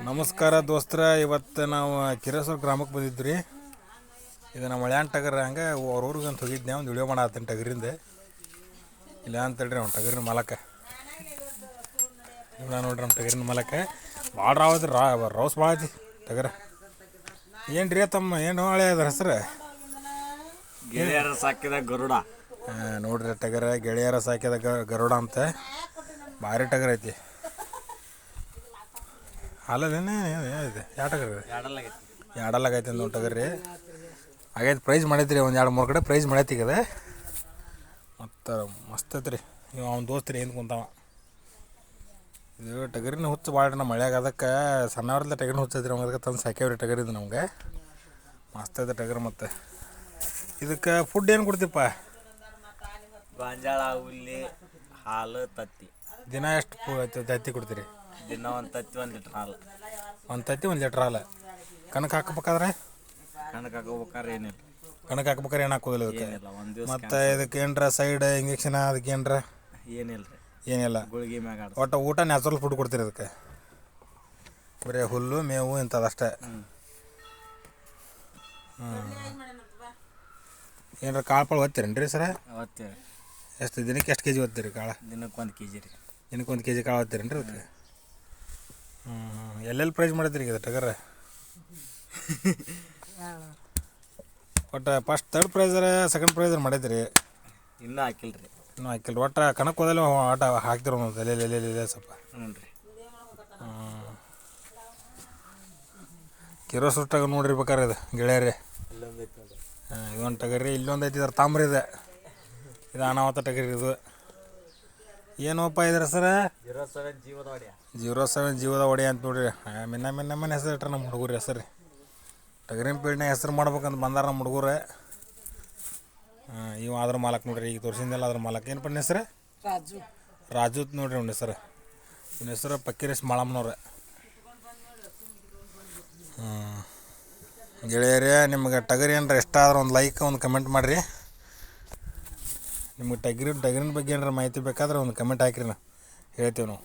ನಮಸ್ಕಾರ ದೋಸ್ತರ. ಇವತ್ತು ನಾವು ಕಿರಸೂರು ಗ್ರಾಮಕ್ಕೆ ಬಂದಿದ್ವಿ. ಇದು ನಮ್ಮ ಮಳ್ಯಾನ್ ಟಗರ್. ಹಂಗೆ ಅವ್ರ ಊರಿಗೆ ಅಂತ ಹೋಗಿದ್ದೆ, ಒಂದು ವಿಡಿಯೋ ಮಾಡತ್ತೀನಿ ಟಗರಿಂದ. ಇಲ್ಲ ಅಂತ ಹೇಳ್ರಿ ಅವ್ನು ಟಗರಿನ ಮಾಲಕ. ಇಲ್ಲ ನೋಡ್ರಿ ನಮ್ಮ ಟಗರಿನ ಮಾಲಕ ಭಾಳ ರಾವದ್ರಿ. ರೌಸ್ ಭಾಳ ಐತಿ ಟಗರ. ಏನು ರೀ ತಮ್ಮ, ಏನು ಹಳೆ ಅದ್ರ ಹೆಸ್ರು? ಗೆಳೆಯರ ಸಾಕಿದ ಗರುಡ. ನೋಡ್ರಿ ಟಗರ ಗೆಳೆಯರ ಸಾಕಿದ ಗರುಡ ಅಂತ ಭಾರಿ ಟಗರ್ ಐತಿ. ಹಾಲಲ್ಲೇನೆ ಇದೆ ಯಾವ ಟಗರ್? ಎರಡಲ್ಲಾಗೈತೆ ಒಂದು ಟಗರ್ ರೀ. ಹಾಗೈತೆ ಪ್ರೈಸ್ ಮಾಡೈತಿ ರೀ, ಒಂದು 2-3 ಕಡೆ ಪ್ರೈಸ್ ಮಾಡೈತಿ ಈಗ. ಮತ್ತು ಮಸ್ತ್ ಐತಿ ರೀ. ನೀವು ಅವ್ನ ದೋಸ್ತ್ರಿ ಏನು ಕುಂತಾವ. ಇದು ಟಗರಿನ ಹುಚ್ಚು ಭಾಳ ನಮ್ಮ ಮಳ್ಯಾಗ. ಅದಕ್ಕೆ ಸಣ್ಣವ್ರಲ್ಲ ಟಗರಿನ ಹುಚ್ಚೈತಿ ರೀ. ಅದಕ್ಕೆ ತಂದು ಸಾಕ್ಯಾವ್ರಿ ಟಗರಿದ್ದು ನಮ್ಗೆ. ಮಸ್ತ್ ಐತೆ ಟಗರ್. ಮತ್ತು ಇದಕ್ಕೆ ಫುಡ್ ಏನು ಕೊಡ್ತೀಪ್ಪ? ಗಾಂಜಾಳ, ಹುಲ್ಲಿ, ಹಾಲು, ತತ್ತಿ. ದಿನ ಎಷ್ಟು ತತ್ತಿ ಕೊಡ್ತೀರಿ? ದಿನ ಒಂದು ತತ್ತಿ 1 ಲೀಟ್ರ್ ಹಾಲು. ಒಂದು ತತ್ತಿ 1 ಲೀಟ್ರ್ ಹಾಲು. ಕಣಕ್ಕೆ ಹಾಕ್ಬೇಕಾದ್ರೆ ಹಾಕೋಬೇಕಾದ್ರೆ ಏನಿಲ್ಲ. ಕಣಕ್ಕೆ ಹಾಕ್ಬೇಕಾರೆ ಏನು ಹಾಕೋದಿಲ್ಲ ಇದಕ್ಕೆ? ಒಂದು ದಿವಸ ಮತ್ತು ಇದಕ್ಕೆ ಏನರ ಸೈಡ್ ಇಂಜೆಕ್ಷನ್ ಅದಕ್ಕೆ ಏನರ ಏನಿಲ್ಲ ರೀ. ಏನಿಲ್ಲ. ಗುಳಿಗೆ ಮ್ಯಾಗ ಒಟ್ಟು ಊಟ ನ್ಯಾಚುರಲ್ ಫುಡ್ ಕೊಡ್ತೀರಿ ಅದಕ್ಕೆ? ಬರೀ ಹುಲ್ಲು ಮೇವು ಇಂಥದಷ್ಟೇ. ಏನರ ಕಾಳು ಪಾಳು ಒತ್ತೀರೇನು ರೀ ಸರ? ಒತ್ತೀವಿ. ಎಷ್ಟು ದಿನಕ್ಕೆ ಎಷ್ಟು ಕೆ ಜಿ ಒತ್ತೀರಿ ಕಾಳು? ದಿನಕ್ಕೆ 1 kg ರೀ. ದಿನಕ್ಕೆ 1 kg ಕಾಳು ಒತ್ತೀರೇನು ರೀ ಅದಕ್ಕೆ? ಎಲ್ಲೆಲ್ಲಿ ಪ್ರೈಸ್ ಮಾಡಿದ್ರಿ ಈಗ ಟಗರ? ಒಟ್ಟು ಫಸ್ಟ್ 3rd ಪ್ರೈಸರ 2nd ಪ್ರೈಸರ್ ಮಾಡೈತ್ರಿ? ಇನ್ನೂ ಹಾಕಿಲ್ಲ ರೀ. ಇನ್ನೂ ಹಾಕಿಲ್ಲ. ಒಟ್ಟು ಕಣಕ್ಕೆ ಹೋದಲ್ಲ ಆಟ ಹಾಕ್ತಿರೋ ಎಲ್ಲೆಲ್ಲ ಸ್ವಲ್ಪ. ಹ್ಞೂ ರೀ. ಕಿರೋಸೂರು ಟಗರ್ ನೋಡಿರ್ಬೇಕಾರೆ ಇದು ಗೆಳೆಯರೇ. ಇದೊಂದು ಟಗರಿ. ಇಲ್ಲೊಂದು ಐತಿ, ಇದ್ರ ತಾಮ್ರ ಇದೆ. ಇದು ಅನಾಹುತ ಟಗರಿ ಇದು. ಏನೋಪ್ಪ ಇದ್ರ ಸರ? 07 ಜೀವದ ಒಡೆಯ. 07 ಜೀವದ ಒಡೆಯ ಅಂತ ನೋಡ್ರಿ. ಮಿನ್ನ ಹೆಸರು ಇಟ್ರೆ ನಮ್ಮ ಹುಡುಗರು ಹೆಸರು ರೀ. ಟಗರಿನ ಪೀಳ್ನೆ ಹೆಸರು ಮಾಡ್ಬೇಕಂತ ಬಂದಾರ ನಮ್ಮ ಹುಡುಗರು. ಇವ ಅದ್ರ ಮಾಲಕ್ ನೋಡ್ರಿ. ಈಗ ತೋರಿಸಿದ್ದೆಲ್ಲ ಅದ್ರ ಮಾಲಕ್. ಏನಪ್ಪ ನಿಮ್ಮ ಹೆಸರು? ರಾಜು ನೋಡ್ರಿ ಅವ್ನ ಹೆಸರು. ಇವ್ನ ಹೆಸರು ಪಕ್ಕೀರೇಶ್ ಮಾಳಮ್ಮನವ್ರೆ. ಗೆಳೆಯರೇ, ನಿಮ್ಗೆ ಟಗರಿ ಏನಾರ ಇಷ್ಟ ಆದ್ರೆ ಒಂದು ಲೈಕ್, ಒಂದು ಕಮೆಂಟ್ ಮಾಡಿರಿ. ನಿಮ್ಗೆ ಟಗರಿನ ಬಗ್ಗೆ ಏನಾರ ಮಾಹಿತಿ ಬೇಕಾದ್ರೆ ಒಂದು ಕಮೆಂಟ್ ಹಾಕಿರಿ, ನಾವು ಹೇಳ್ತೀವಿ ನಾವು.